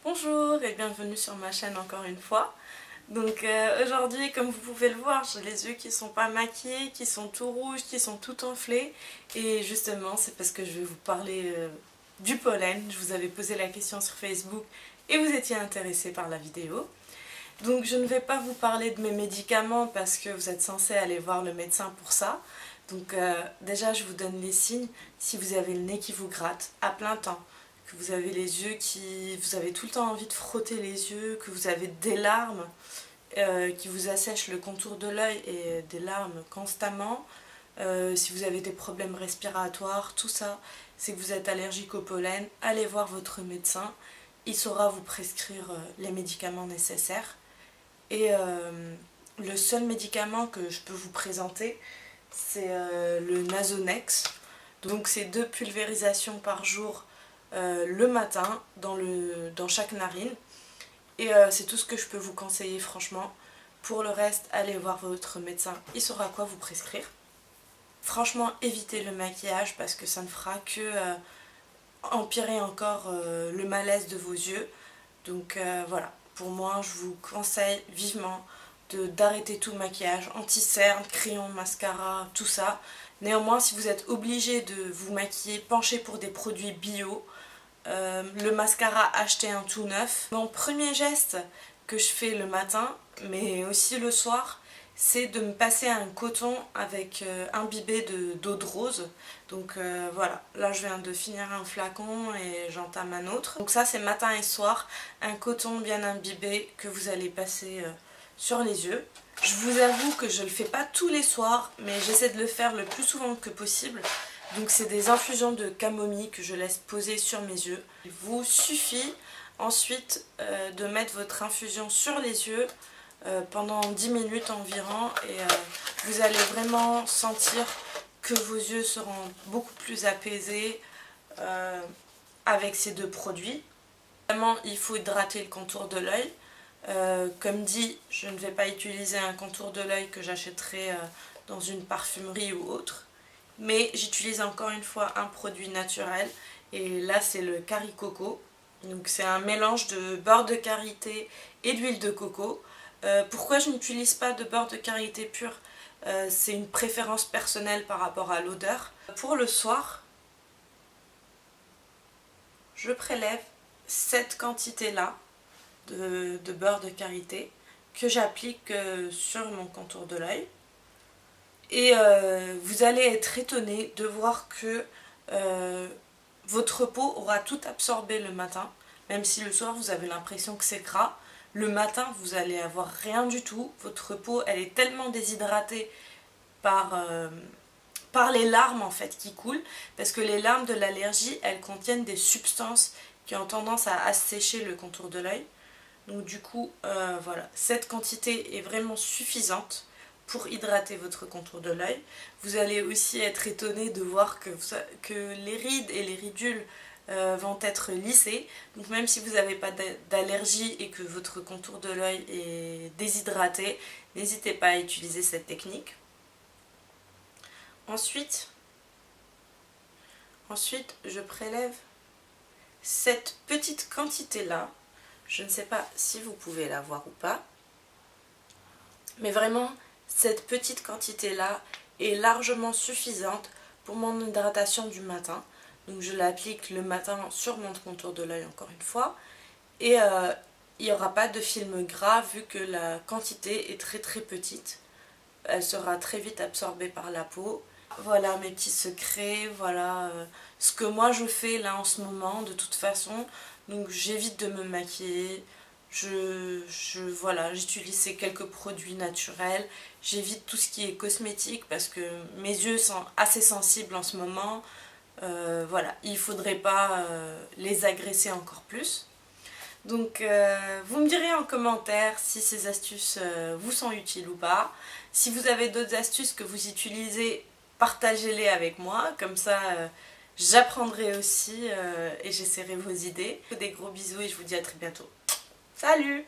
Bonjour et bienvenue sur ma chaîne encore une fois. Donc aujourd'hui, comme vous pouvez le voir, j'ai les yeux qui sont pas maquillés, qui sont tout rouges, qui sont tout enflés. Et justement, c'est parce que je vais vous parler du pollen. Je vous avais posé la question sur Facebook et vous étiez intéressé par la vidéo. Donc je ne vais pas vous parler de mes médicaments parce que vous êtes censé aller voir le médecin pour ça. Donc déjà, je vous donne les signes si vous avez le nez qui vous gratte à plein temps, que vous avez les yeux qui... vous avez tout le temps envie de frotter les yeux, que vous avez des larmes qui vous assèchent le contour de l'œil et des larmes constamment, si vous avez des problèmes respiratoires, tout ça, c'est que vous êtes allergique au pollen, allez voir votre médecin, il saura vous prescrire les médicaments nécessaires. Et le seul médicament que je peux vous présenter, c'est le Nasonex. Donc c'est 2 pulvérisations par jour le matin dans chaque narine. Et c'est tout ce que je peux vous conseiller franchement. Pour le reste, allez voir votre médecin, il saura quoi vous prescrire. Franchement, évitez le maquillage parce que ça ne fera que empirer encore le malaise de vos yeux. Donc voilà, pour moi, je vous conseille vivement d'arrêter tout maquillage, anti-cerne, crayon, mascara, tout ça. Néanmoins, si vous êtes obligé de vous maquiller, penchez pour des produits bio. Le mascara, achetez un tout neuf. Mon premier geste que je fais le matin, mais aussi le soir, c'est de me passer un coton avec imbibé d'eau de rose. Donc voilà, là je viens de finir un flacon et j'entame un autre. Donc ça c'est matin et soir, un coton bien imbibé que vous allez passer sur les yeux. Je vous avoue que je ne le fais pas tous les soirs, mais j'essaie de le faire le plus souvent que possible. Donc c'est des infusions de camomille que je laisse poser sur mes yeux. Il vous suffit ensuite de mettre votre infusion sur les yeux pendant 10 minutes environ et vous allez vraiment sentir que vos yeux seront beaucoup plus apaisés avec ces 2 produits. Vraiment, il faut hydrater le contour de l'œil. Comme dit, je ne vais pas utiliser un contour de l'œil que j'achèterai dans une parfumerie ou autre. Mais j'utilise encore une fois un produit naturel et là c'est le Kari Coco. Donc c'est un mélange de beurre de karité et d'huile de coco. Pourquoi je n'utilise pas de beurre de karité pur? C'est une préférence personnelle par rapport à l'odeur. Pour le soir, je prélève cette quantité-là de beurre de karité que j'applique sur mon contour de l'œil. Et vous allez être étonné de voir que votre peau aura tout absorbé le matin, même si le soir vous avez l'impression que c'est gras. Le matin vous allez avoir rien du tout, votre peau elle est tellement déshydratée par les larmes en fait qui coulent, parce que les larmes de l'allergie elles contiennent des substances qui ont tendance à assécher le contour de l'œil. Donc du coup voilà, cette quantité est vraiment suffisante pour hydrater votre contour de l'œil. Vous allez aussi être étonné de voir que les rides et les ridules vont être lissées. Donc même si vous n'avez pas d'allergie et que votre contour de l'œil est déshydraté, n'hésitez pas à utiliser cette technique. Ensuite, je prélève cette petite quantité-là. Je ne sais pas si vous pouvez la voir ou pas. Mais vraiment, cette petite quantité-là est largement suffisante pour mon hydratation du matin. Donc je l'applique le matin sur mon contour de l'œil encore une fois. Et il n'y aura pas de film gras vu que la quantité est très très petite. Elle sera très vite absorbée par la peau. Voilà mes petits secrets, voilà ce que moi je fais là en ce moment de toute façon. Donc j'évite de me maquiller. Voilà, j'utilise ces quelques produits naturels, j'évite tout ce qui est cosmétique parce que mes yeux sont assez sensibles en ce moment, voilà, il ne faudrait pas les agresser encore plus. Donc vous me direz en commentaire si ces astuces vous sont utiles ou pas. Si vous avez d'autres astuces que vous utilisez, partagez-les avec moi, comme ça j'apprendrai aussi et j'essaierai vos idées. Des gros bisous et je vous dis à très bientôt. Salut!